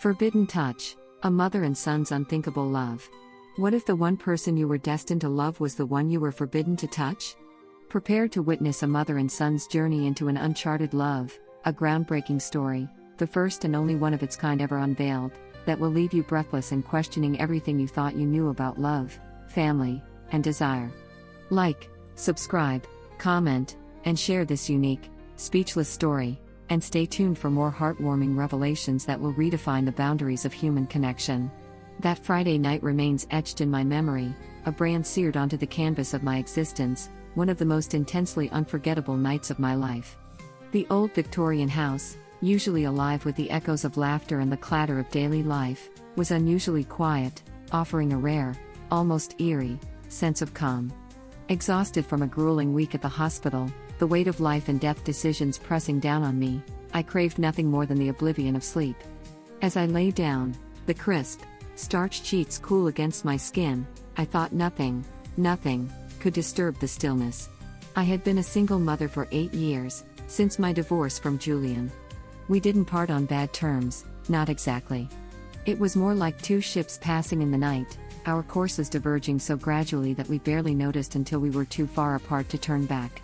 Forbidden touch, a mother and son's unthinkable love. What if the one person you were destined to love was the one you were forbidden to touch? Prepare to witness a mother and son's journey into an uncharted love, a groundbreaking story, the first and only one of its kind ever unveiled, that will leave you breathless and questioning everything you thought you knew about love, family, and desire. Like, subscribe, comment, and share this unique, speechless story, and stay tuned for more heartwarming revelations that will redefine the boundaries of human connection. That Friday night remains etched in my memory, a brand seared onto the canvas of my existence, one of the most intensely unforgettable nights of my life. The old Victorian house, usually alive with the echoes of laughter and the clatter of daily life, was unusually quiet, offering a rare, almost eerie, sense of calm. Exhausted from a grueling week at the hospital, the weight of life and death decisions pressing down on me, I craved nothing more than the oblivion of sleep. As I lay down, the crisp, starched sheets cool against my skin, I thought nothing could disturb the stillness. I had been a single mother for 8 years, since my divorce from Julian. We didn't part on bad terms, not exactly. It was more like two ships passing in the night, our courses diverging so gradually that we barely noticed until we were too far apart to turn back.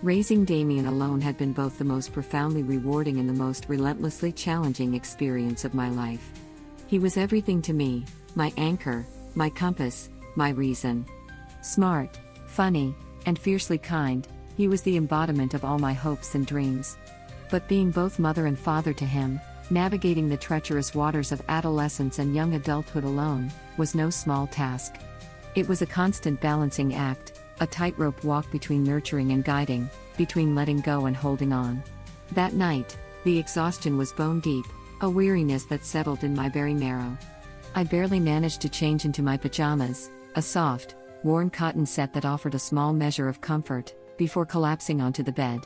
Raising Damien alone had been both the most profoundly rewarding and the most relentlessly challenging experience of my life. He was everything to me, my anchor, my compass, my reason. Smart, funny, and fiercely kind, he was the embodiment of all my hopes and dreams. But being both mother and father to him, navigating the treacherous waters of adolescence and young adulthood alone, was no small task. It was a constant balancing act, a tightrope walk between nurturing and guiding, between letting go and holding on. That night, the exhaustion was bone deep, a weariness that settled in my very marrow. I barely managed to change into my pajamas, a soft, worn cotton set that offered a small measure of comfort, before collapsing onto the bed.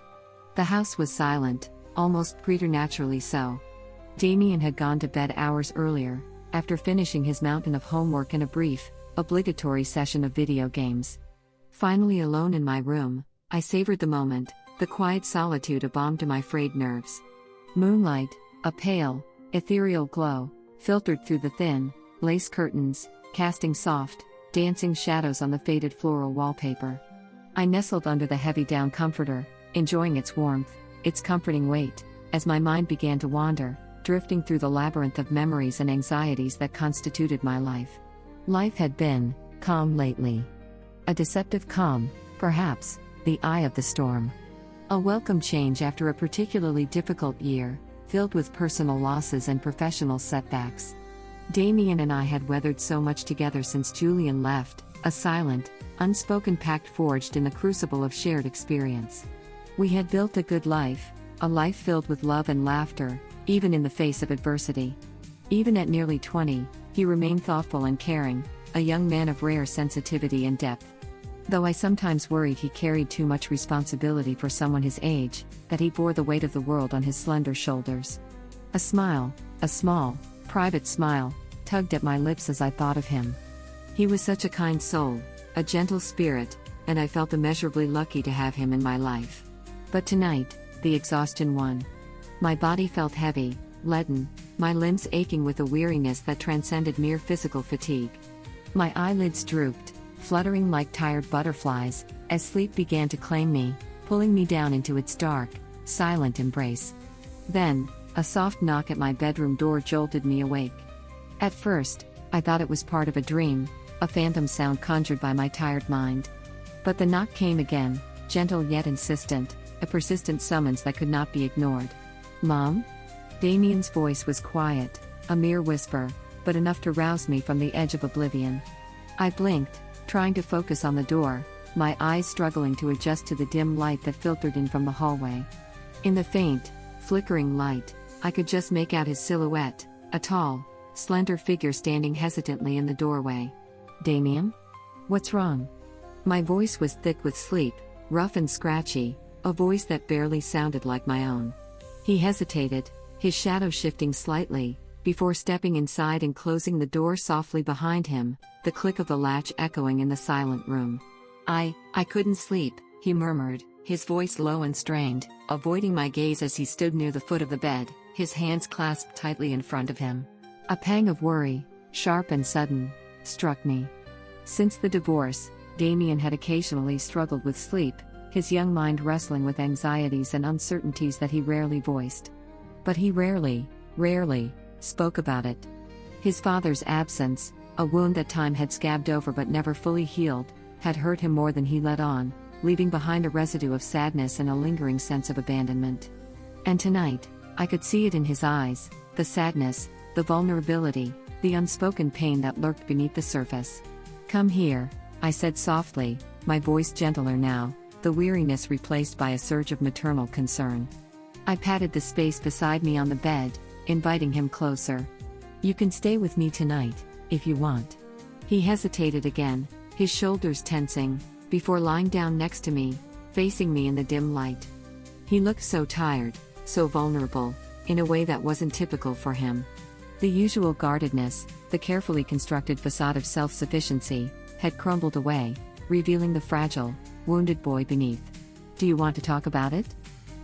The house was silent, almost preternaturally so. Damien had gone to bed hours earlier, after finishing his mountain of homework and a brief, obligatory session of video games. Finally alone in my room, I savored the moment, the quiet solitude a balm to my frayed nerves. Moonlight, a pale, ethereal glow, filtered through the thin, lace curtains, casting soft, dancing shadows on the faded floral wallpaper. I nestled under the heavy down comforter, enjoying its warmth, its comforting weight, as my mind began to wander, drifting through the labyrinth of memories and anxieties that constituted my life. Life had been calm lately. A deceptive calm, perhaps, the eye of the storm. A welcome change after a particularly difficult year, filled with personal losses and professional setbacks. Damien and I had weathered so much together since Julian left, a silent, unspoken pact forged in the crucible of shared experience. We had built a good life, a life filled with love and laughter, even in the face of adversity. Even at nearly 20, he remained thoughtful and caring, a young man of rare sensitivity and depth. Though I sometimes worried he carried too much responsibility for someone his age, that he bore the weight of the world on his slender shoulders. A smile, a small, private smile, tugged at my lips as I thought of him. He was such a kind soul, a gentle spirit, and I felt immeasurably lucky to have him in my life. But tonight, the exhaustion won. My body felt heavy, leaden, my limbs aching with a weariness that transcended mere physical fatigue. My eyelids drooped, fluttering like tired butterflies, as sleep began to claim me, pulling me down into its dark, silent embrace. Then, a soft knock at my bedroom door jolted me awake. At first, I thought it was part of a dream, a phantom sound conjured by my tired mind. But the knock came again, gentle yet insistent, a persistent summons that could not be ignored. "Mom?" Damien's voice was quiet, a mere whisper, but enough to rouse me from the edge of oblivion. I blinked, trying to focus on the door, my eyes struggling to adjust to the dim light that filtered in from the hallway. In the faint, flickering light, I could just make out his silhouette, a tall, slender figure standing hesitantly in the doorway. "Damien? What's wrong?" My voice was thick with sleep, rough and scratchy, a voice that barely sounded like my own. He hesitated, his shadow shifting slightly, before stepping inside and closing the door softly behind him, the click of the latch echoing in the silent room. I couldn't sleep," he murmured, his voice low and strained, avoiding my gaze as he stood near the foot of the bed, his hands clasped tightly in front of him. A pang of worry, sharp and sudden, struck me. Since the divorce, Damien had occasionally struggled with sleep, his young mind wrestling with anxieties and uncertainties that he rarely voiced. But he rarely spoke about it. His father's absence, a wound that time had scabbed over but never fully healed, had hurt him more than he let on, leaving behind a residue of sadness and a lingering sense of abandonment. And tonight, I could see it in his eyes, the sadness, the vulnerability, the unspoken pain that lurked beneath the surface. "Come here," I said softly, my voice gentler now, the weariness replaced by a surge of maternal concern. I patted the space beside me on the bed, inviting him closer. "You can stay with me tonight, if you want." He hesitated again, his shoulders tensing, before lying down next to me, facing me in the dim light. He looked so tired, so vulnerable, in a way that wasn't typical for him. The usual guardedness, the carefully constructed facade of self-sufficiency, had crumbled away, revealing the fragile, wounded boy beneath. "Do you want to talk about it?"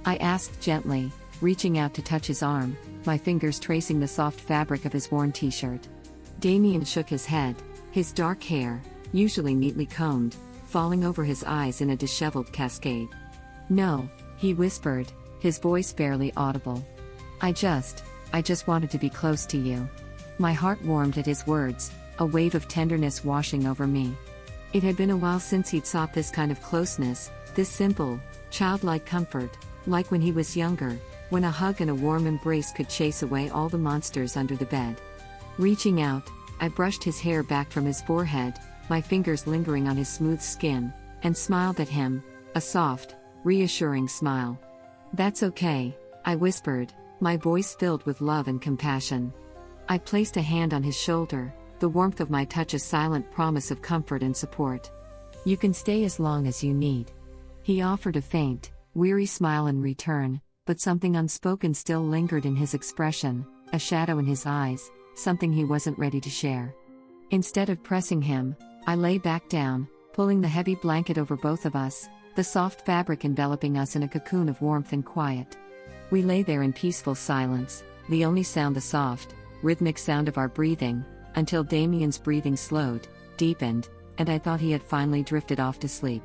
I asked gently, reaching out to touch his arm, my fingers tracing the soft fabric of his worn t-shirt. Damien shook his head, his dark hair, usually neatly combed, falling over his eyes in a disheveled cascade. "No," he whispered, his voice barely audible. I just wanted to be close to you." My heart warmed at his words, a wave of tenderness washing over me. It had been a while since he'd sought this kind of closeness, this simple, childlike comfort, like when he was younger, when a hug and a warm embrace could chase away all the monsters under the bed. Reaching out, I brushed his hair back from his forehead, my fingers lingering on his smooth skin, and smiled at him, a soft, reassuring smile. "That's okay," I whispered, my voice filled with love and compassion. I placed a hand on his shoulder, the warmth of my touch a silent promise of comfort and support. "You can stay as long as you need." He offered a faint, weary smile in return, but something unspoken still lingered in his expression, a shadow in his eyes, something he wasn't ready to share. Instead of pressing him, I lay back down, pulling the heavy blanket over both of us, the soft fabric enveloping us in a cocoon of warmth and quiet. We lay there in peaceful silence, the only sound the soft, rhythmic sound of our breathing, until Damien's breathing slowed, deepened, and I thought he had finally drifted off to sleep.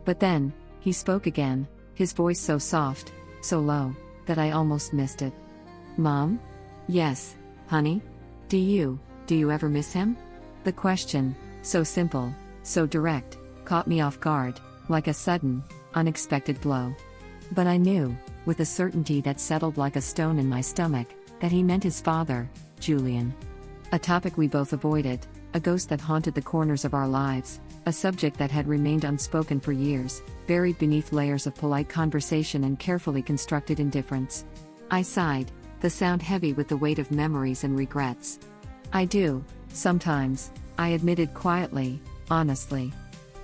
But then, he spoke again, his voice so soft, so low, that I almost missed it. "Mom?" "Yes, honey? Do you ever miss him?" The question, so simple, so direct, caught me off guard, like a sudden, unexpected blow. But I knew, with a certainty that settled like a stone in my stomach, that he meant his father, Julian. A topic we both avoided, a ghost that haunted the corners of our lives, a subject that had remained unspoken for years, buried beneath layers of polite conversation and carefully constructed indifference. I sighed, the sound heavy with the weight of memories and regrets. "I do, sometimes," I admitted quietly, honestly.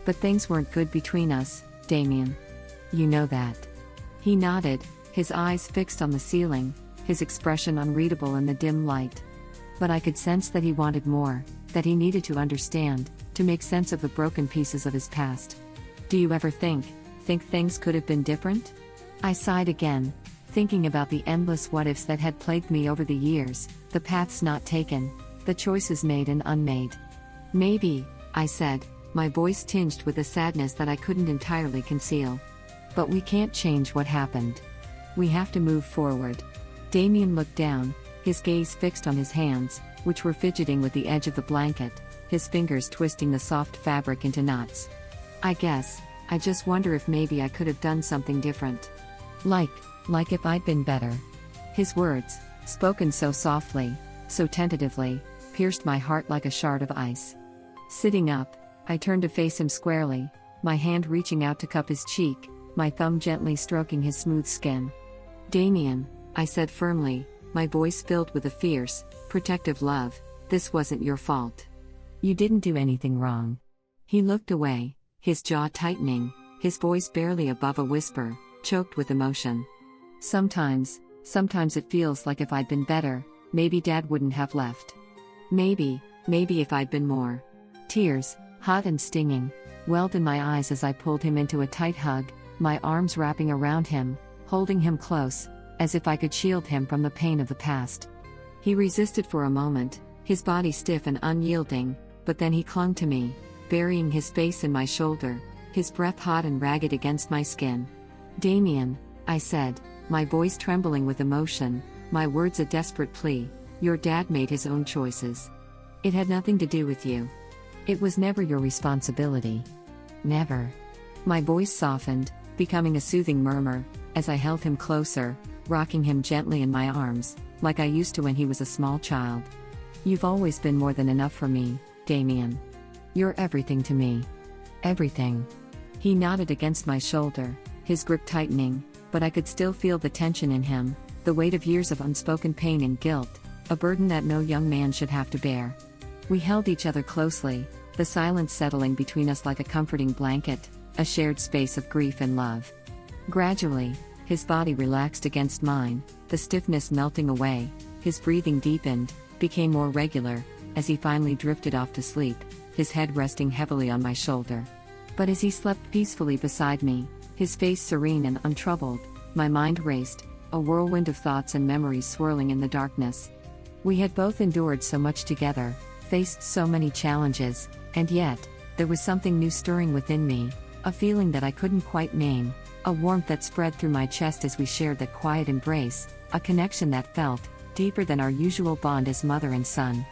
"But things weren't good between us, Damien. You know that." He nodded, his eyes fixed on the ceiling, his expression unreadable in the dim light. But I could sense that he wanted more, that he needed to understand, to make sense of the broken pieces of his past. "Do you ever think things could have been different?" I sighed again, thinking about the endless what-ifs that had plagued me over the years, the paths not taken, the choices made and unmade. "Maybe," I said, my voice tinged with a sadness that I couldn't entirely conceal. "But we can't change what happened. We have to move forward." Damien looked down, his gaze fixed on his hands, which were fidgeting with the edge of the blanket, his fingers twisting the soft fabric into knots. I just wonder if maybe I could have done something different. Like if I'd been better." His words, spoken so softly, so tentatively, pierced my heart like a shard of ice. Sitting up, I turned to face him squarely, my hand reaching out to cup his cheek, my thumb gently stroking his smooth skin. "Damien," I said firmly, my voice filled with a fierce, protective love, "this wasn't your fault. You didn't do anything wrong." He looked away, his jaw tightening, his voice barely above a whisper, choked with emotion. Sometimes it feels like if I'd been better, maybe Dad wouldn't have left. Maybe if I'd been more." Tears, hot and stinging, welled in my eyes as I pulled him into a tight hug, my arms wrapping around him, holding him close, as if I could shield him from the pain of the past. He resisted for a moment, his body stiff and unyielding, but then he clung to me, burying his face in my shoulder, his breath hot and ragged against my skin. "Damien," I said, my voice trembling with emotion, my words a desperate plea, "your dad made his own choices. It had nothing to do with you. It was never your responsibility. Never." My voice softened, becoming a soothing murmur, as I held him closer, rocking him gently in my arms, like I used to when he was a small child. "You've always been more than enough for me, Damien. You're everything to me. Everything." He nodded against my shoulder, his grip tightening, but I could still feel the tension in him, the weight of years of unspoken pain and guilt, a burden that no young man should have to bear. We held each other closely, the silence settling between us like a comforting blanket, a shared space of grief and love. Gradually, his body relaxed against mine, the stiffness melting away, his breathing deepened, became more regular, as he finally drifted off to sleep, his head resting heavily on my shoulder. But as he slept peacefully beside me, his face serene and untroubled, my mind raced, a whirlwind of thoughts and memories swirling in the darkness. We had both endured so much together, faced so many challenges, and yet, there was something new stirring within me, a feeling that I couldn't quite name, a warmth that spread through my chest as we shared that quiet embrace, a connection that felt deeper than our usual bond as mother and son.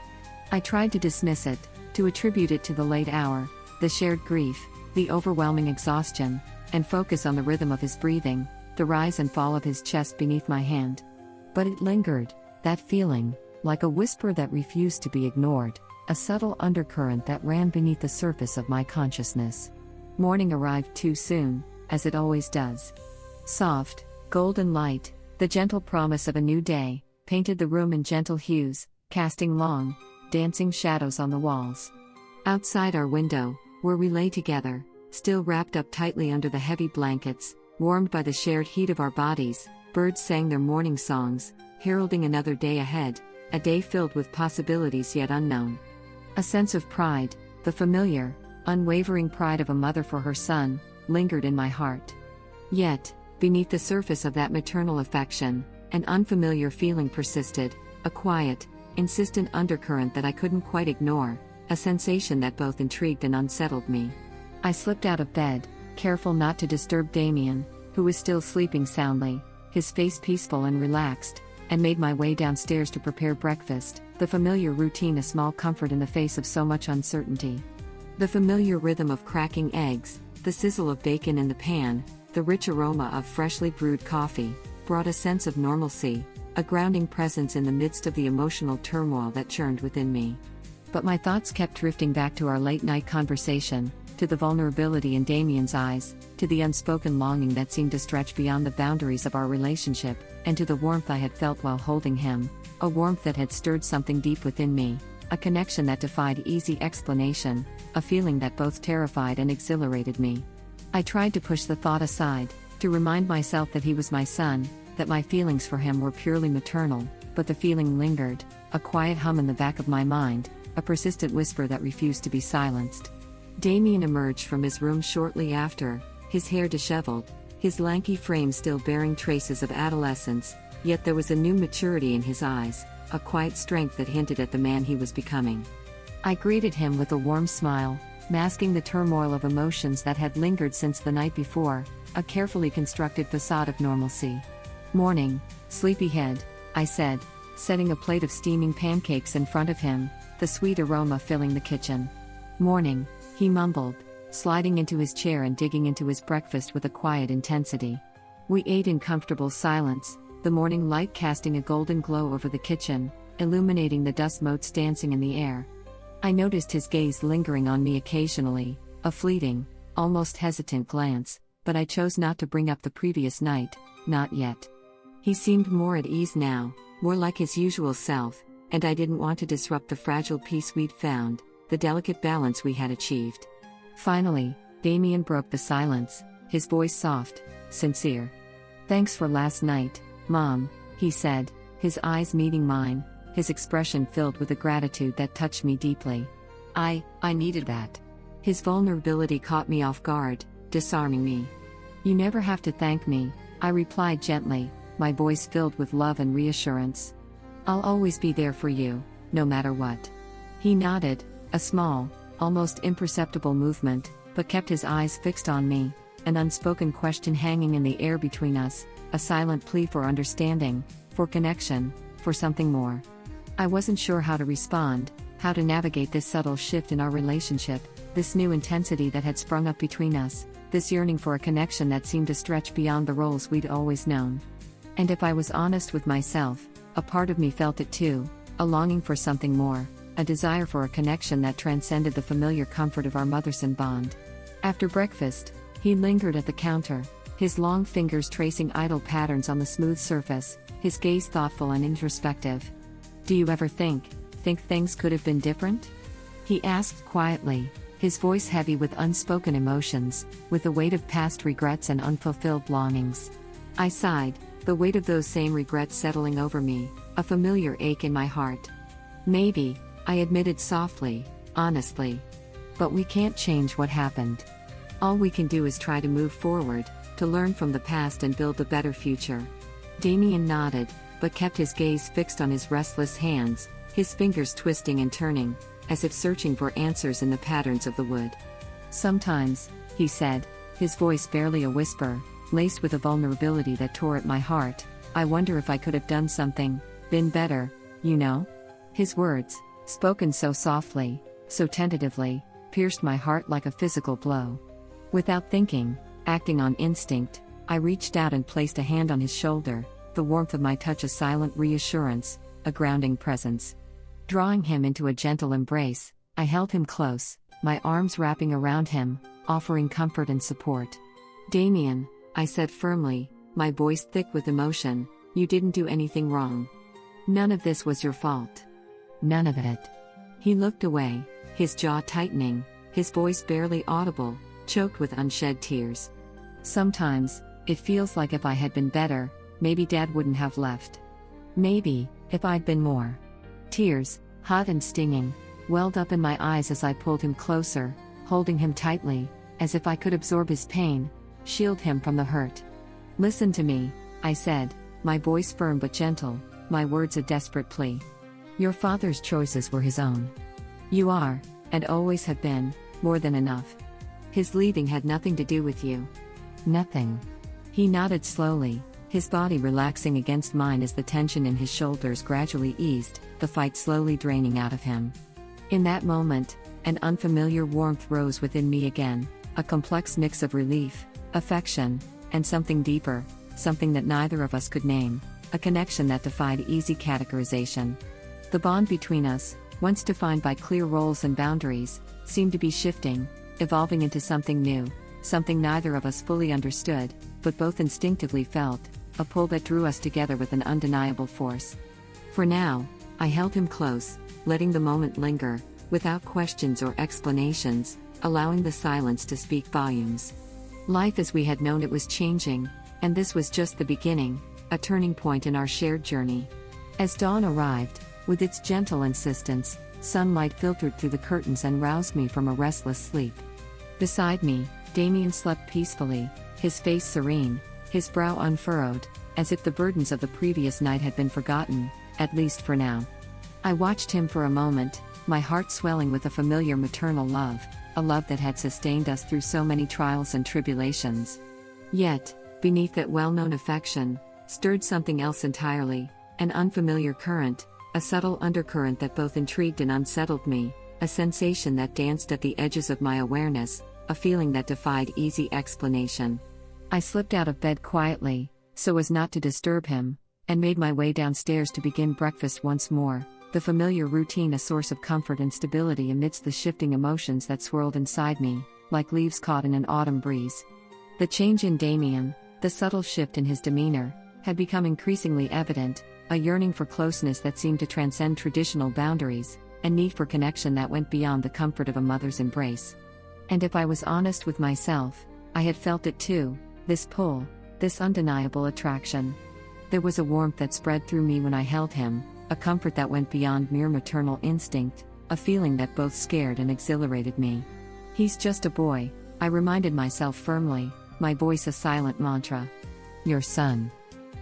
I tried to dismiss it, to attribute it to the late hour, the shared grief, the overwhelming exhaustion, and focus on the rhythm of his breathing, the rise and fall of his chest beneath my hand. But it lingered, that feeling, like a whisper that refused to be ignored, a subtle undercurrent that ran beneath the surface of my consciousness. Morning arrived too soon, as it always does. Soft, golden light, the gentle promise of a new day, painted the room in gentle hues, casting long, dancing shadows on the walls. Outside our window, where we lay together, still wrapped up tightly under the heavy blankets, warmed by the shared heat of our bodies, birds sang their morning songs, heralding another day ahead, a day filled with possibilities yet unknown. A sense of pride, the familiar, unwavering pride of a mother for her son, lingered in my heart. Yet, beneath the surface of that maternal affection, an unfamiliar feeling persisted, a quiet, insistent undercurrent that I couldn't quite ignore, a sensation that both intrigued and unsettled me. I slipped out of bed, careful not to disturb Damien, who was still sleeping soundly, his face peaceful and relaxed, and made my way downstairs to prepare breakfast, the familiar routine a small comfort in the face of so much uncertainty. The familiar rhythm of cracking eggs, the sizzle of bacon in the pan, the rich aroma of freshly brewed coffee, brought a sense of normalcy, a grounding presence in the midst of the emotional turmoil that churned within me. But my thoughts kept drifting back to our late-night conversation, to the vulnerability in Damien's eyes, to the unspoken longing that seemed to stretch beyond the boundaries of our relationship, and to the warmth I had felt while holding him, a warmth that had stirred something deep within me, a connection that defied easy explanation, a feeling that both terrified and exhilarated me. I tried to push the thought aside, to remind myself that he was my son, that my feelings for him were purely maternal, but the feeling lingered, a quiet hum in the back of my mind, a persistent whisper that refused to be silenced. Damien emerged from his room shortly after, his hair disheveled, his lanky frame still bearing traces of adolescence, yet there was a new maturity in his eyes, a quiet strength that hinted at the man he was becoming. I greeted him with a warm smile, masking the turmoil of emotions that had lingered since the night before, a carefully constructed facade of normalcy. "Morning, sleepyhead," I said, setting a plate of steaming pancakes in front of him, the sweet aroma filling the kitchen. "Morning," he mumbled, sliding into his chair and digging into his breakfast with a quiet intensity. We ate in comfortable silence, the morning light casting a golden glow over the kitchen, illuminating the dust motes dancing in the air. I noticed his gaze lingering on me occasionally, a fleeting, almost hesitant glance, but I chose not to bring up the previous night, not yet. He seemed more at ease now, more like his usual self, and I didn't want to disrupt the fragile peace we'd found, the delicate balance we had achieved. Finally, Damien broke the silence, his voice soft, sincere. "Thanks for last night, Mom," he said, his eyes meeting mine, his expression filled with a gratitude that touched me deeply. I needed that. His vulnerability caught me off guard, disarming me. "You never have to thank me," I replied gently, my voice filled with love and reassurance. I'll always be there for you, no matter what. He nodded, a small, almost imperceptible movement, but kept his eyes fixed on me, an unspoken question hanging in the air between us, a silent plea for understanding, for connection, for something more. I wasn't sure how to respond, how to navigate this subtle shift in our relationship, this new intensity that had sprung up between us, this yearning for a connection that seemed to stretch beyond the roles we'd always known. And if I was honest with myself, a part of me felt it too, a longing for something more, a desire for a connection that transcended the familiar comfort of our mother-son bond. After breakfast, he lingered at the counter, his long fingers tracing idle patterns on the smooth surface, his gaze thoughtful and introspective. "Do you ever think things could have been different?" he asked quietly, his voice heavy with unspoken emotions, with the weight of past regrets and unfulfilled longings. I sighed, the weight of those same regrets settling over me, a familiar ache in my heart. "Maybe," I admitted softly, honestly. "But we can't change what happened. All we can do is try to move forward, to learn from the past and build a better future." Damien nodded, but kept his gaze fixed on his restless hands, his fingers twisting and turning, as if searching for answers in the patterns of the wood. "Sometimes," he said, his voice barely a whisper, laced with a vulnerability that tore at my heart, "I wonder if I could have done something, been better, you know?" His words, spoken so softly, so tentatively, pierced my heart like a physical blow. Without thinking, acting on instinct, I reached out and placed a hand on his shoulder, the warmth of my touch a silent reassurance, a grounding presence. Drawing him into a gentle embrace, I held him close, my arms wrapping around him, offering comfort and support. "Damien," I said firmly, my voice thick with emotion, "you didn't do anything wrong. None of this was your fault. None of it." He looked away, his jaw tightening, his voice barely audible, choked with unshed tears. "Sometimes, it feels like if I had been better, maybe Dad wouldn't have left. Maybe, if I'd been more." Tears, hot and stinging, welled up in my eyes as I pulled him closer, holding him tightly, as if I could absorb his pain, shield him from the hurt. "Listen to me," I said, my voice firm but gentle, my words a desperate plea. "Your father's choices were his own. You are, and always have been, more than enough. His leaving had nothing to do with you. Nothing." He nodded slowly, his body relaxing against mine as the tension in his shoulders gradually eased, the fight slowly draining out of him. In that moment, an unfamiliar warmth rose within me again, a complex mix of relief, affection, and something deeper, something that neither of us could name, a connection that defied easy categorization. The bond between us, once defined by clear roles and boundaries, seemed to be shifting, evolving into something new, something neither of us fully understood, but both instinctively felt, a pull that drew us together with an undeniable force. For now, I held him close, letting the moment linger, without questions or explanations, allowing the silence to speak volumes. Life as we had known it was changing, and this was just the beginning, a turning point in our shared journey. As dawn arrived, with its gentle insistence, sunlight filtered through the curtains and roused me from a restless sleep. Beside me, Damien slept peacefully, his face serene, his brow unfurrowed, as if the burdens of the previous night had been forgotten, at least for now. I watched him for a moment, my heart swelling with a familiar maternal love, a love that had sustained us through so many trials and tribulations. Yet, beneath that well-known affection, stirred something else entirely, an unfamiliar current, a subtle undercurrent that both intrigued and unsettled me, a sensation that danced at the edges of my awareness, a feeling that defied easy explanation. I slipped out of bed quietly, so as not to disturb him, and made my way downstairs to begin breakfast once more, the familiar routine a source of comfort and stability amidst the shifting emotions that swirled inside me, like leaves caught in an autumn breeze. The change in Damien, the subtle shift in his demeanor, had become increasingly evident, a yearning for closeness that seemed to transcend traditional boundaries, a need for connection that went beyond the comfort of a mother's embrace. And if I was honest with myself, I had felt it too, this pull, this undeniable attraction. There was a warmth that spread through me when I held him, a comfort that went beyond mere maternal instinct, a feeling that both scared and exhilarated me. "He's just a boy," I reminded myself firmly, my voice a silent mantra. "Your son."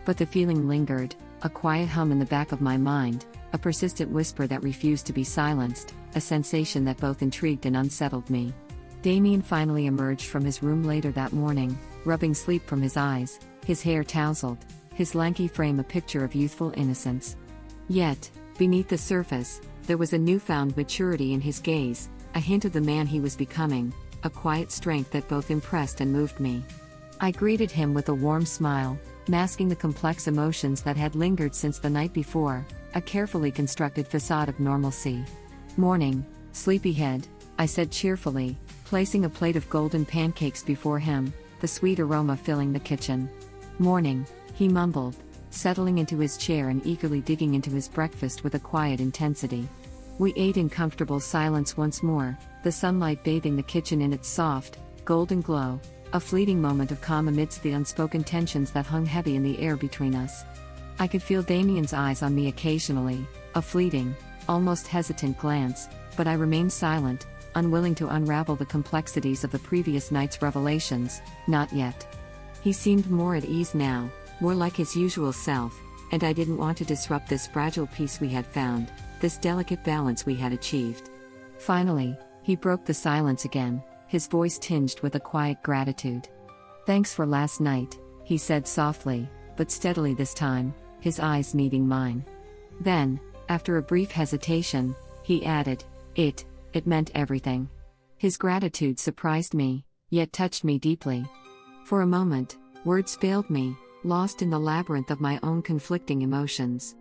But the feeling lingered, a quiet hum in the back of my mind, a persistent whisper that refused to be silenced, a sensation that both intrigued and unsettled me. Damien finally emerged from his room later that morning, rubbing sleep from his eyes, his hair tousled, his lanky frame a picture of youthful innocence. Yet, beneath the surface, there was a newfound maturity in his gaze, a hint of the man he was becoming, a quiet strength that both impressed and moved me. I greeted him with a warm smile, masking the complex emotions that had lingered since the night before, a carefully constructed facade of normalcy. "Morning, sleepyhead," I said cheerfully, placing a plate of golden pancakes before him, the sweet aroma filling the kitchen. "Morning," he mumbled, settling into his chair and eagerly digging into his breakfast with a quiet intensity. We ate in comfortable silence once more, the sunlight bathing the kitchen in its soft, golden glow, a fleeting moment of calm amidst the unspoken tensions that hung heavy in the air between us. I could feel Damien's eyes on me occasionally, a fleeting, almost hesitant glance, but I remained silent, unwilling to unravel the complexities of the previous night's revelations. Not yet. He seemed more at ease now, more like his usual self, and I didn't want to disrupt this fragile peace we had found, this delicate balance we had achieved. Finally, he broke the silence again, his voice tinged with a quiet gratitude. "Thanks for last night," he said softly, but steadily this time, his eyes meeting mine. Then, after a brief hesitation, he added, It meant everything." His gratitude surprised me, yet touched me deeply. For a moment, words failed me, lost in the labyrinth of my own conflicting emotions.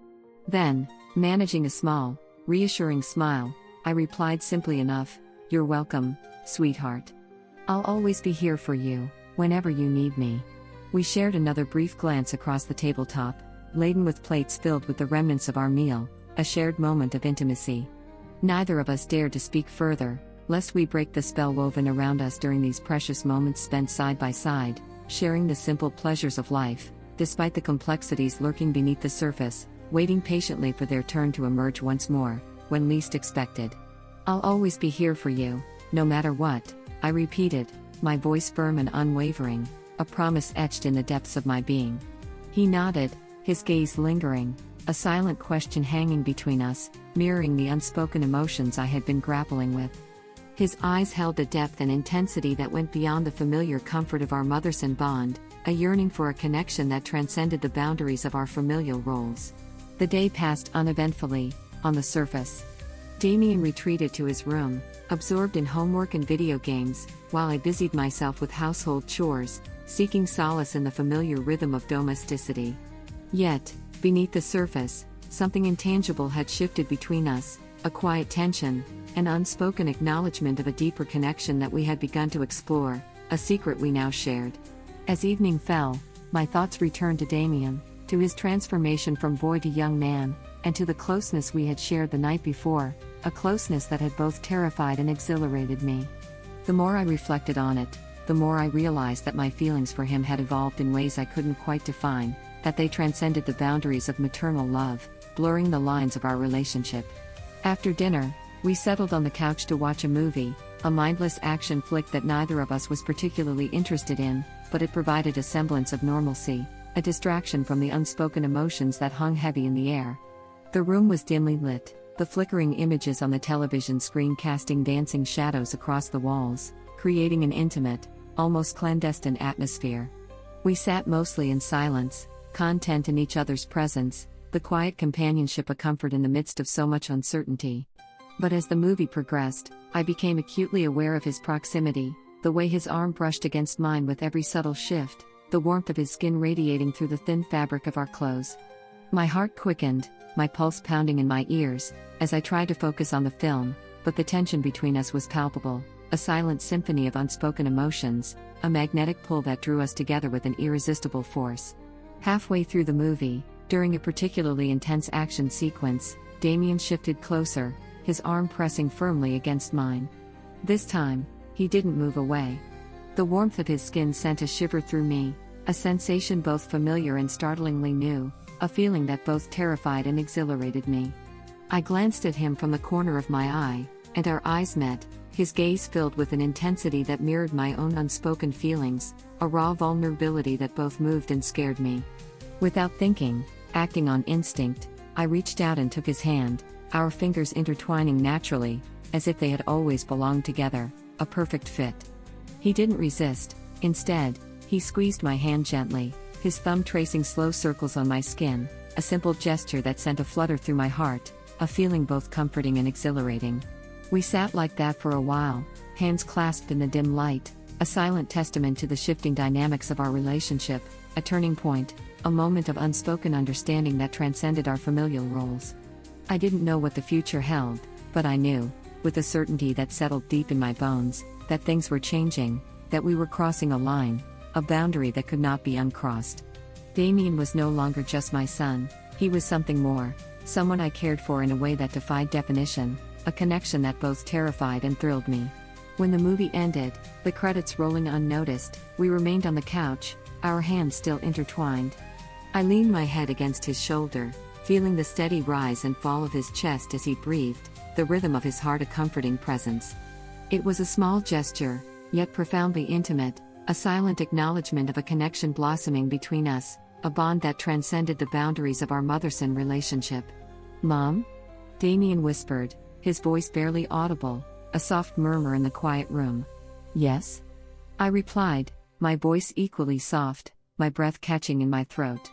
Then, managing a small, reassuring smile, I replied simply enough, "You're welcome, sweetheart. I'll always be here for you, whenever you need me." We shared another brief glance across the tabletop, laden with plates filled with the remnants of our meal, a shared moment of intimacy. Neither of us dared to speak further, lest we break the spell woven around us during these precious moments spent side by side, sharing the simple pleasures of life, despite the complexities lurking beneath the surface, waiting patiently for their turn to emerge once more, when least expected. "I'll always be here for you, no matter what," I repeated, my voice firm and unwavering, a promise etched in the depths of my being. He nodded, his gaze lingering, a silent question hanging between us, mirroring the unspoken emotions I had been grappling with. His eyes held a depth and intensity that went beyond the familiar comfort of our mother-son bond, a yearning for a connection that transcended the boundaries of our familial roles. The day passed uneventfully, on the surface. Damien retreated to his room, absorbed in homework and video games, while I busied myself with household chores, seeking solace in the familiar rhythm of domesticity. Yet, beneath the surface, something intangible had shifted between us, a quiet tension, an unspoken acknowledgement of a deeper connection that we had begun to explore, a secret we now shared. As evening fell, my thoughts returned to Damien, to his transformation from boy to young man, and to the closeness we had shared the night before, a closeness that had both terrified and exhilarated me. The more I reflected on it, the more I realized that my feelings for him had evolved in ways I couldn't quite define, that they transcended the boundaries of maternal love, blurring the lines of our relationship. After dinner, we settled on the couch to watch a movie, a mindless action flick that neither of us was particularly interested in, but it provided a semblance of normalcy, a distraction from the unspoken emotions that hung heavy in the air. The room was dimly lit, the flickering images on the television screen casting dancing shadows across the walls, creating an intimate, almost clandestine atmosphere. We sat mostly in silence, content in each other's presence, the quiet companionship a comfort in the midst of so much uncertainty. But as the movie progressed, I became acutely aware of his proximity, the way his arm brushed against mine with every subtle shift, the warmth of his skin radiating through the thin fabric of our clothes. My heart quickened, my pulse pounding in my ears, as I tried to focus on the film, but the tension between us was palpable, a silent symphony of unspoken emotions, a magnetic pull that drew us together with an irresistible force. Halfway through the movie, during a particularly intense action sequence, Damien shifted closer, his arm pressing firmly against mine. This time, he didn't move away. The warmth of his skin sent a shiver through me, a sensation both familiar and startlingly new, a feeling that both terrified and exhilarated me. I glanced at him from the corner of my eye, and our eyes met, his gaze filled with an intensity that mirrored my own unspoken feelings, a raw vulnerability that both moved and scared me. Without thinking, Acting on instinct, I reached out and took his hand, our fingers intertwining naturally, as if they had always belonged together, a perfect fit. He didn't resist. Instead, he squeezed my hand gently, his thumb tracing slow circles on my skin, a simple gesture that sent a flutter through my heart, a feeling both comforting and exhilarating. We sat like that for a while, hands clasped in the dim light, a silent testament to the shifting dynamics of our relationship, a turning point, a moment of unspoken understanding that transcended our familial roles. I didn't know what the future held, but I knew, with a certainty that settled deep in my bones, that things were changing, that we were crossing a line, a boundary that could not be uncrossed. Damien was no longer just my son, he was something more, someone I cared for in a way that defied definition, a connection that both terrified and thrilled me. When the movie ended, the credits rolling unnoticed, we remained on the couch, our hands still intertwined. I leaned my head against his shoulder, feeling the steady rise and fall of his chest as he breathed, the rhythm of his heart a comforting presence. It was a small gesture, yet profoundly intimate, a silent acknowledgement of a connection blossoming between us, a bond that transcended the boundaries of our mother-son relationship. "Mom?" Damien whispered, his voice barely audible, a soft murmur in the quiet room. "Yes?" I replied, my voice equally soft, my breath catching in my throat.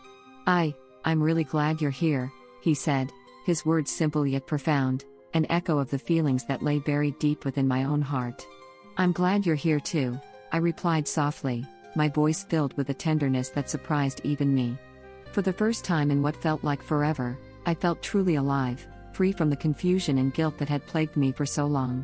I'm really glad you're here," he said, his words simple yet profound, an echo of the feelings that lay buried deep within my own heart. "I'm glad you're here too," I replied softly, my voice filled with a tenderness that surprised even me. For the first time in what felt like forever, I felt truly alive, free from the confusion and guilt that had plagued me for so long.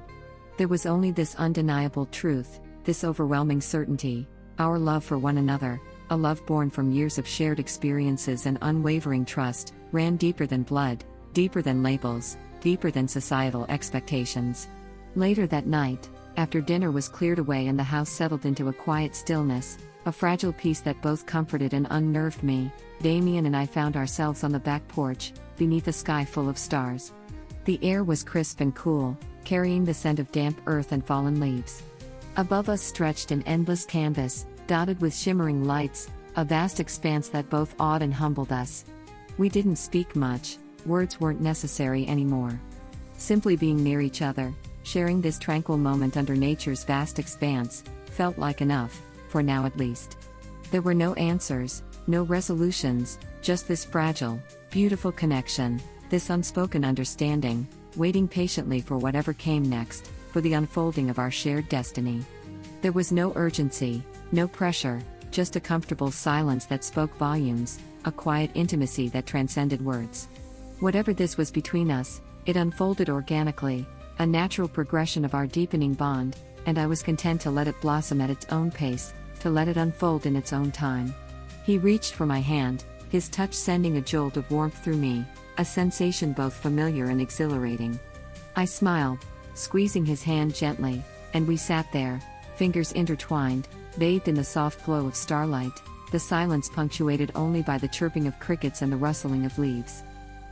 There was only this undeniable truth, this overwhelming certainty, our love for one another, a love born from years of shared experiences and unwavering trust, ran deeper than blood, deeper than labels, deeper than societal expectations. Later that night, after dinner was cleared away and the house settled into a quiet stillness, a fragile peace that both comforted and unnerved me, Damien and I found ourselves on the back porch, beneath a sky full of stars. The air was crisp and cool, carrying the scent of damp earth and fallen leaves. Above us stretched an endless canvas, dotted with shimmering lights, a vast expanse that both awed and humbled us. We didn't speak much, words weren't necessary anymore. Simply being near each other, sharing this tranquil moment under nature's vast expanse, felt like enough, for now at least. There were no answers, no resolutions, just this fragile, beautiful connection, this unspoken understanding, waiting patiently for whatever came next, for the unfolding of our shared destiny. There was no urgency, no pressure, just a comfortable silence that spoke volumes, a quiet intimacy that transcended words. Whatever this was between us, it unfolded organically, a natural progression of our deepening bond, and I was content to let it blossom at its own pace, to let it unfold in its own time. He reached for my hand, his touch sending a jolt of warmth through me, a sensation both familiar and exhilarating. I smiled, squeezing his hand gently, and we sat there, fingers intertwined, bathed in the soft glow of starlight, the silence punctuated only by the chirping of crickets and the rustling of leaves.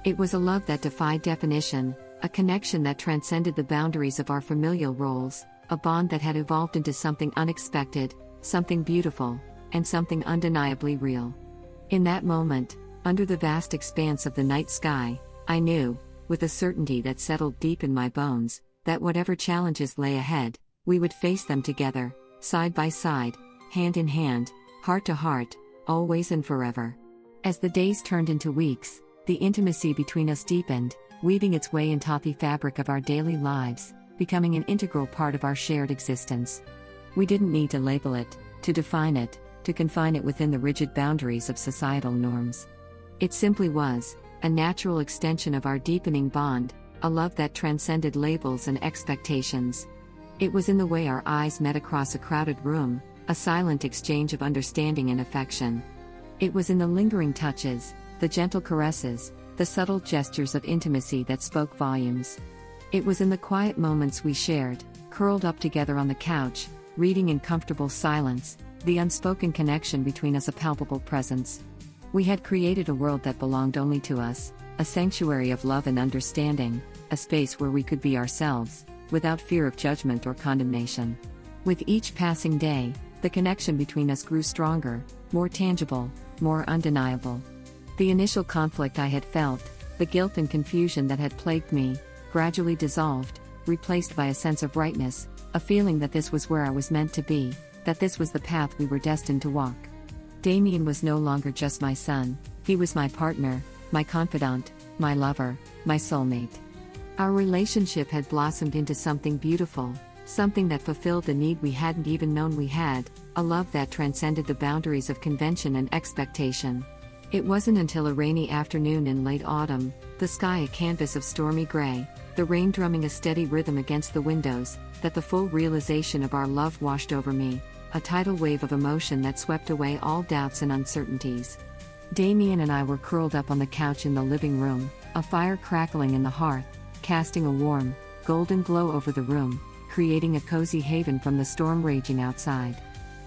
It was a love that defied definition, a connection that transcended the boundaries of our familial roles, a bond that had evolved into something unexpected, something beautiful, and something undeniably real. In that moment, under the vast expanse of the night sky, I knew, with a certainty that settled deep in my bones, that whatever challenges lay ahead, we would face them together, side by side, hand in hand, heart to heart, always and forever. As the days turned into weeks, the intimacy between us deepened, weaving its way into the fabric of our daily lives, becoming an integral part of our shared existence. We didn't need to label it, to define it, to confine it within the rigid boundaries of societal norms. It simply was, a natural extension of our deepening bond, a love that transcended labels and expectations. It was in the way our eyes met across a crowded room, a silent exchange of understanding and affection. It was in the lingering touches, the gentle caresses, the subtle gestures of intimacy that spoke volumes. It was in the quiet moments we shared, curled up together on the couch, reading in comfortable silence, the unspoken connection between us a palpable presence. We had created a world that belonged only to us, a sanctuary of love and understanding, a space where we could be ourselves, without fear of judgment or condemnation. With each passing day, the connection between us grew stronger, more tangible, more undeniable. The initial conflict I had felt, the guilt and confusion that had plagued me, gradually dissolved, replaced by a sense of rightness, a feeling that this was where I was meant to be, that this was the path we were destined to walk. Damien was no longer just my son, he was my partner, my confidant, my lover, my soulmate. Our relationship had blossomed into something beautiful, something that fulfilled the need we hadn't even known we had, a love that transcended the boundaries of convention and expectation. It wasn't until a rainy afternoon in late autumn, the sky a canvas of stormy gray, the rain drumming a steady rhythm against the windows, that the full realization of our love washed over me, a tidal wave of emotion that swept away all doubts and uncertainties. Damien and I were curled up on the couch in the living room, a fire crackling in the hearth, casting a warm, golden glow over the room, creating a cozy haven from the storm raging outside.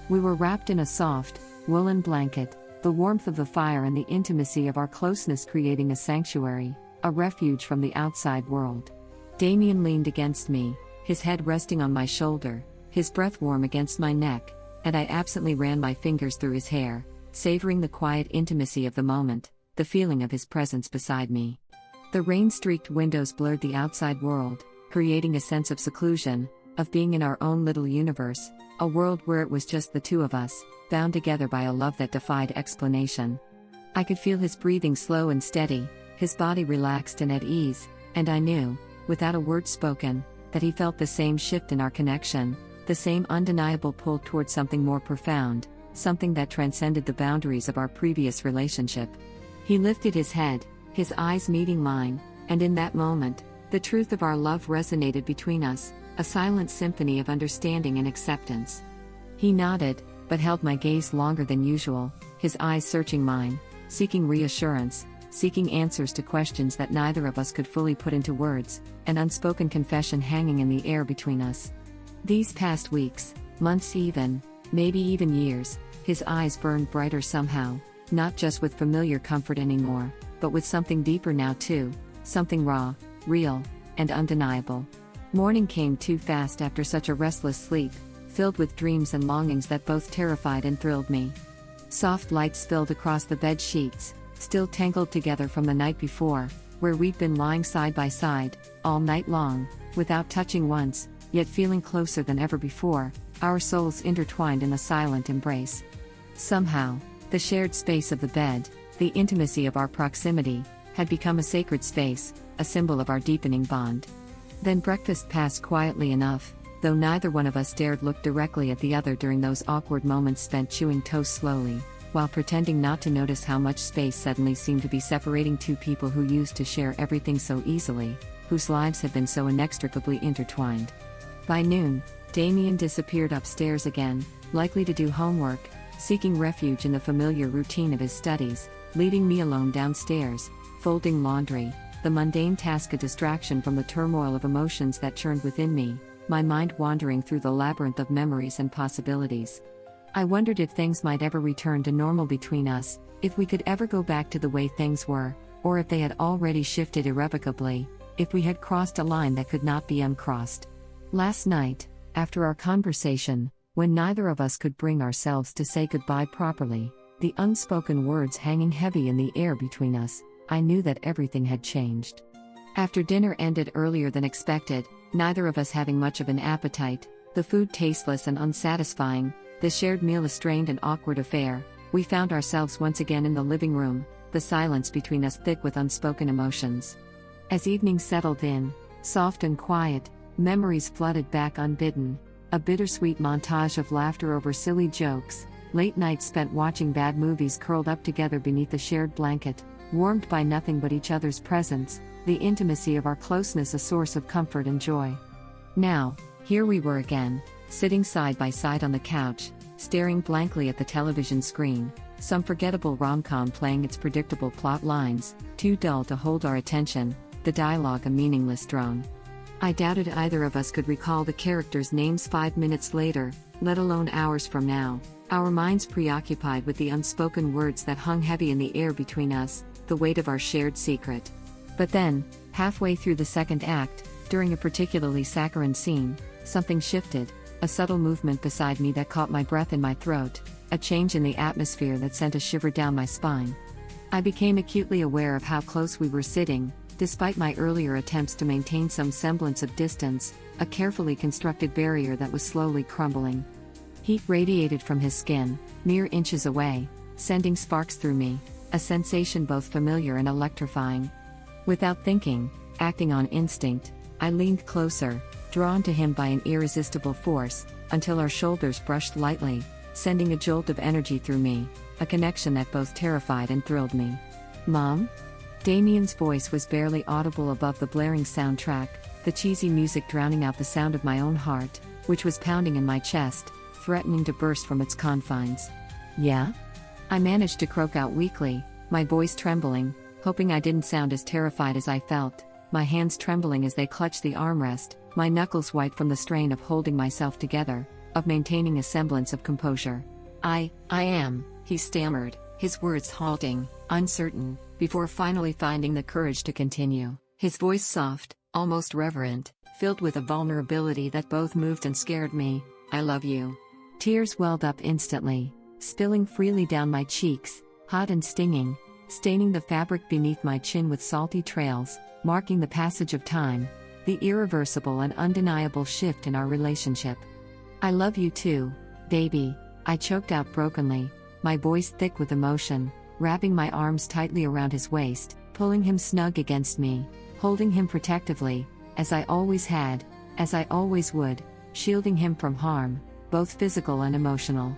We were wrapped in a soft, woolen blanket, the warmth of the fire and the intimacy of our closeness creating a sanctuary, a refuge from the outside world. Damien leaned against me, his head resting on my shoulder, his breath warm against my neck, and I absently ran my fingers through his hair, savoring the quiet intimacy of the moment, the feeling of his presence beside me. The rain-streaked windows blurred the outside world, creating a sense of seclusion, of being in our own little universe, a world where it was just the two of us, bound together by a love that defied explanation. I could feel his breathing slow and steady, his body relaxed and at ease, and I knew, without a word spoken, that he felt the same shift in our connection, the same undeniable pull towards something more profound, something that transcended the boundaries of our previous relationship. He lifted his head, his eyes meeting mine, and in that moment, the truth of our love resonated between us, a silent symphony of understanding and acceptance. He nodded, but held my gaze longer than usual, his eyes searching mine, seeking reassurance, seeking answers to questions that neither of us could fully put into words, an unspoken confession hanging in the air between us. These past weeks, months maybe even years, his eyes burned brighter somehow, not just with familiar comfort anymore, but with something deeper now too, something raw, real, and undeniable. Morning came too fast after such a restless sleep, filled with dreams and longings that both terrified and thrilled me. Soft light spilled across the bed sheets, still tangled together from the night before, where we'd been lying side by side, all night long, without touching once, yet feeling closer than ever before, our souls intertwined in a silent embrace. Somehow, the shared space of the bed, the intimacy of our proximity, had become a sacred space, a symbol of our deepening bond. Then breakfast passed quietly enough, though neither one of us dared look directly at the other during those awkward moments spent chewing toast slowly, while pretending not to notice how much space suddenly seemed to be separating two people who used to share everything so easily, whose lives had been so inextricably intertwined. By noon, Damien disappeared upstairs again, likely to do homework, seeking refuge in the familiar routine of his studies, leaving me alone downstairs, folding laundry, the mundane task a distraction from the turmoil of emotions that churned within me, my mind wandering through the labyrinth of memories and possibilities. I wondered if things might ever return to normal between us, if we could ever go back to the way things were, or if they had already shifted irrevocably, if we had crossed a line that could not be uncrossed. Last night, after our conversation, when neither of us could bring ourselves to say goodbye properly, the unspoken words hanging heavy in the air between us, I knew that everything had changed. After dinner ended earlier than expected, neither of us having much of an appetite, the food tasteless and unsatisfying, the shared meal a strained and awkward affair, we found ourselves once again in the living room, the silence between us thick with unspoken emotions. As evening settled in, soft and quiet, memories flooded back unbidden, a bittersweet montage of laughter over silly jokes, late nights spent watching bad movies curled up together beneath a shared blanket, warmed by nothing but each other's presence, the intimacy of our closeness a source of comfort and joy. Now, here we were again, sitting side by side on the couch, staring blankly at the television screen, some forgettable rom-com playing its predictable plot lines, too dull to hold our attention, the dialogue a meaningless drone. I doubted either of us could recall the characters' names 5 minutes later, let alone hours from now, our minds preoccupied with the unspoken words that hung heavy in the air between us, the weight of our shared secret. But then, halfway through the second act, during a particularly saccharine scene, something shifted, a subtle movement beside me that caught my breath in my throat, a change in the atmosphere that sent a shiver down my spine. I became acutely aware of how close we were sitting, despite my earlier attempts to maintain some semblance of distance, a carefully constructed barrier that was slowly crumbling. Heat radiated from his skin, mere inches away, sending sparks through me, a sensation both familiar and electrifying. Without thinking, acting on instinct, I leaned closer, drawn to him by an irresistible force, until our shoulders brushed lightly, sending a jolt of energy through me, a connection that both terrified and thrilled me. "Mom?" Damien's voice was barely audible above the blaring soundtrack, the cheesy music drowning out the sound of my own heart, which was pounding in my chest, threatening to burst from its confines. "Yeah?" I managed to croak out weakly, my voice trembling, hoping I didn't sound as terrified as I felt, my hands trembling as they clutched the armrest, my knuckles white from the strain of holding myself together, of maintaining a semblance of composure. I am," he stammered, his words halting, uncertain, before finally finding the courage to continue, his voice soft, almost reverent, filled with a vulnerability that both moved and scared me. "I love you." Tears welled up instantly, spilling freely down my cheeks, hot and stinging, staining the fabric beneath my chin with salty trails, marking the passage of time, the irreversible and undeniable shift in our relationship. "I love you too, baby," I choked out brokenly, my voice thick with emotion, wrapping my arms tightly around his waist, pulling him snug against me, holding him protectively, as I always had, as I always would, shielding him from harm, both physical and emotional.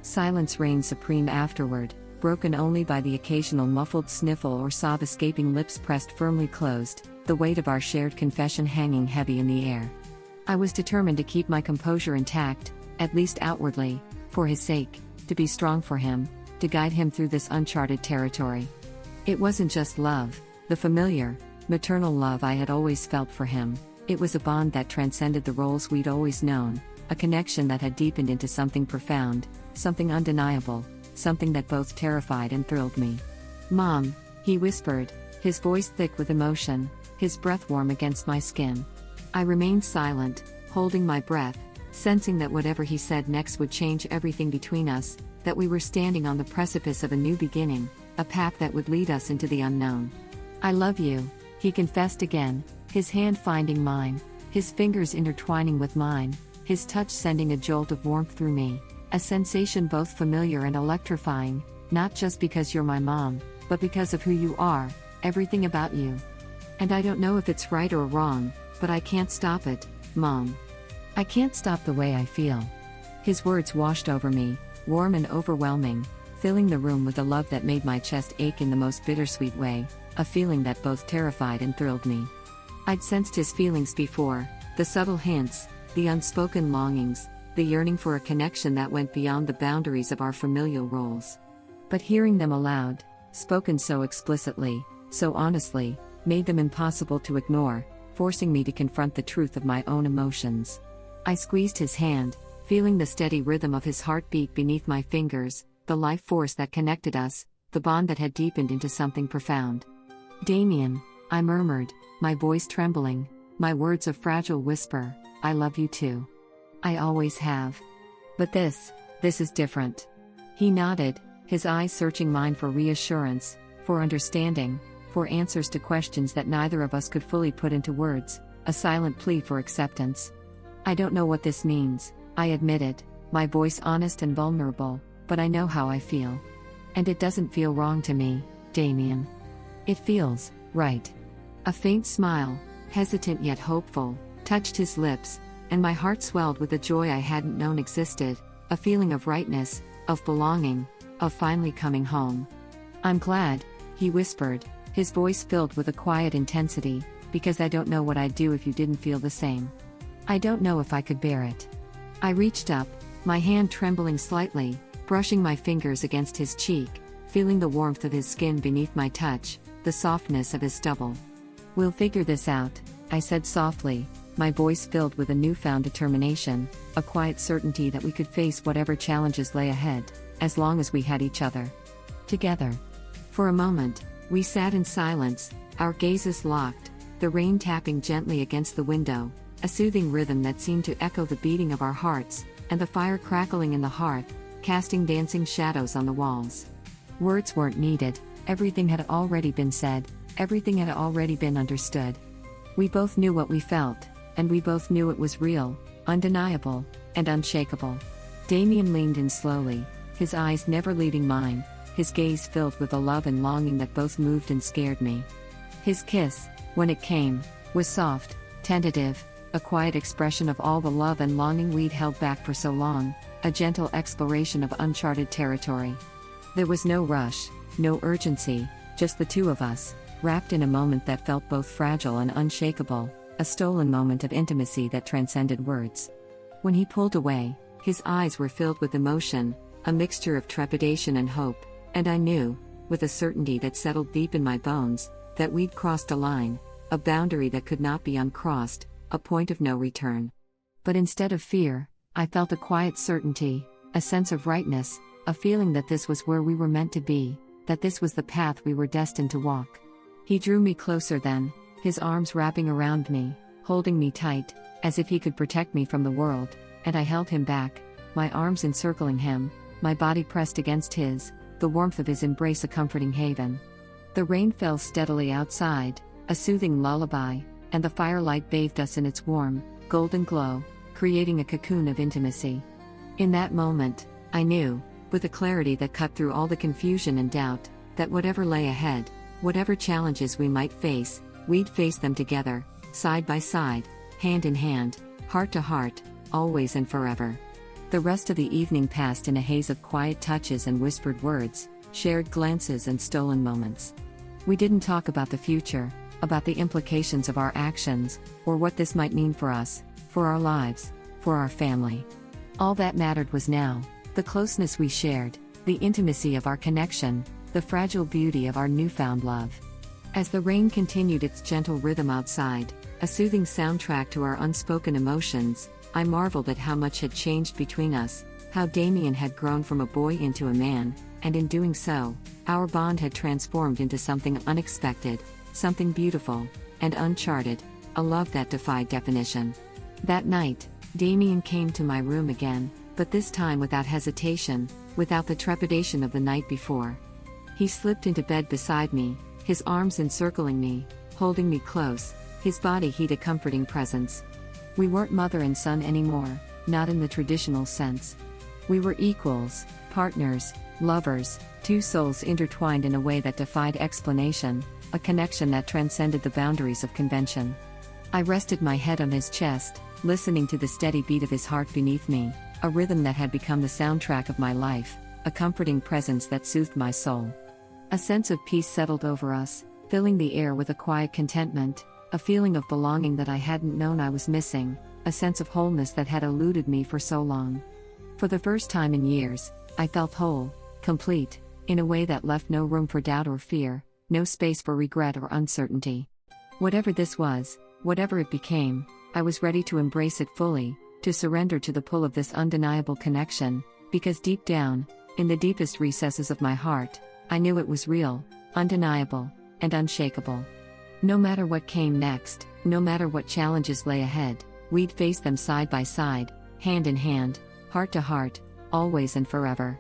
Silence reigned supreme afterward, broken only by the occasional muffled sniffle or sob escaping lips pressed firmly closed, the weight of our shared confession hanging heavy in the air. I was determined to keep my composure intact, at least outwardly, for his sake, to be strong for him, to guide him through this uncharted territory. It wasn't just love, the familiar, maternal love I had always felt for him, it was a bond that transcended the roles we'd always known, a connection that had deepened into something profound, something undeniable, something that both terrified and thrilled me. "Mom," he whispered, his voice thick with emotion, his breath warm against my skin. I remained silent, holding my breath, sensing that whatever he said next would change everything between us, that we were standing on the precipice of a new beginning, a path that would lead us into the unknown. "I love you," he confessed again, his hand finding mine, his fingers intertwining with mine, his touch sending a jolt of warmth through me, a sensation both familiar and electrifying, not just because you're my mom, but because of who you are, everything about you. "And I don't know if it's right or wrong, but I can't stop it, Mom. I can't stop the way I feel." His words washed over me, warm and overwhelming, filling the room with a love that made my chest ache in the most bittersweet way, a feeling that both terrified and thrilled me. I'd sensed his feelings before, the subtle hints, the unspoken longings, the yearning for a connection that went beyond the boundaries of our familial roles. But hearing them aloud, spoken so explicitly, so honestly, made them impossible to ignore, forcing me to confront the truth of my own emotions. I squeezed his hand, feeling the steady rhythm of his heartbeat beneath my fingers, the life force that connected us, the bond that had deepened into something profound. "Damien," I murmured, my voice trembling, my words a fragile whisper, "I love you too. I always have. But this is different." He nodded, his eyes searching mine for reassurance, for understanding, for answers to questions that neither of us could fully put into words, a silent plea for acceptance. "I don't know what this means," I admitted, my voice honest and vulnerable, "but I know how I feel. And it doesn't feel wrong to me, Damien. It feels right." A faint smile, hesitant yet hopeful, touched his lips, and my heart swelled with a joy I hadn't known existed, a feeling of rightness, of belonging, of finally coming home. "I'm glad," he whispered, his voice filled with a quiet intensity, "because I don't know what I'd do if you didn't feel the same. I don't know if I could bear it." I reached up, my hand trembling slightly, brushing my fingers against his cheek, feeling the warmth of his skin beneath my touch, the softness of his stubble. "We'll figure this out," I said softly, my voice filled with a newfound determination, a quiet certainty that we could face whatever challenges lay ahead, as long as we had each other. Together. For a moment, we sat in silence, our gazes locked, the rain tapping gently against the window, a soothing rhythm that seemed to echo the beating of our hearts, and the fire crackling in the hearth, casting dancing shadows on the walls. Words weren't needed, Everything had already been said, everything had already been understood. We both knew what we felt, and we both knew it was real, undeniable, and unshakable. Damien leaned in slowly, his eyes never leaving mine, his gaze filled with a love and longing that both moved and scared me. His kiss, when it came, was soft, tentative, a quiet expression of all the love and longing we'd held back for so long, a gentle exploration of uncharted territory. There was no rush, no urgency, just the two of us, wrapped in a moment that felt both fragile and unshakable, a stolen moment of intimacy that transcended words. When he pulled away, his eyes were filled with emotion, a mixture of trepidation and hope, and I knew, with a certainty that settled deep in my bones, that we'd crossed a line, a boundary that could not be uncrossed, a point of no return. But instead of fear, I felt a quiet certainty, a sense of rightness, a feeling that this was where we were meant to be, that this was the path we were destined to walk. He drew me closer then, his arms wrapping around me, holding me tight, as if he could protect me from the world, and I held him back, my arms encircling him, my body pressed against his, the warmth of his embrace a comforting haven. The rain fell steadily outside, a soothing lullaby, and the firelight bathed us in its warm, golden glow, creating a cocoon of intimacy. In that moment, I knew, with a clarity that cut through all the confusion and doubt, that whatever lay ahead, whatever challenges we might face, we'd face them together, side by side, hand in hand, heart to heart, always and forever. The rest of the evening passed in a haze of quiet touches and whispered words, shared glances and stolen moments. We didn't talk about the future, about the implications of our actions, or what this might mean for us, for our lives, for our family. All that mattered was now, the closeness we shared, the intimacy of our connection, the fragile beauty of our newfound love. As the rain continued its gentle rhythm outside, a soothing soundtrack to our unspoken emotions, I marveled at how much had changed between us, how Damien had grown from a boy into a man, and in doing so, our bond had transformed into something unexpected, something beautiful, and uncharted, a love that defied definition. That night, Damien came to my room again, but this time without hesitation, without the trepidation of the night before. He slipped into bed beside me, his arms encircling me, holding me close, his body heat a comforting presence. We weren't mother and son anymore, not in the traditional sense. We were equals, partners, lovers, two souls intertwined in a way that defied explanation, a connection that transcended the boundaries of convention. I rested my head on his chest, listening to the steady beat of his heart beneath me, a rhythm that had become the soundtrack of my life, a comforting presence that soothed my soul. A sense of peace settled over us, filling the air with a quiet contentment, a feeling of belonging that I hadn't known I was missing, a sense of wholeness that had eluded me for so long. For the first time in years, I felt whole, complete, in a way that left no room for doubt or fear, no space for regret or uncertainty. Whatever this was, whatever it became, I was ready to embrace it fully, to surrender to the pull of this undeniable connection, because deep down, in the deepest recesses of my heart, I knew it was real, undeniable, and unshakable. No matter what came next, no matter what challenges lay ahead, we'd face them side by side, hand in hand, heart to heart, always and forever.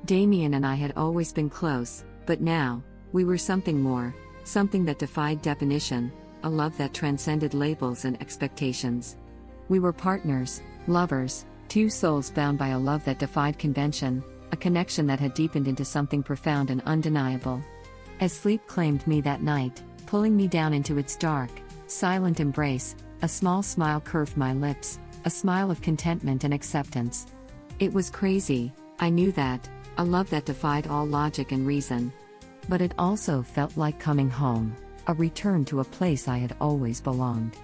Damien and I had always been close, but now, we were something more, something that defied definition, a love that transcended labels and expectations. We were partners, lovers, two souls bound by a love that defied convention, a connection that had deepened into something profound and undeniable. As sleep claimed me that night, pulling me down into its dark, silent embrace, a small smile curved my lips, a smile of contentment and acceptance. It was crazy, I knew that, a love that defied all logic and reason. But it also felt like coming home, a return to a place I had always belonged.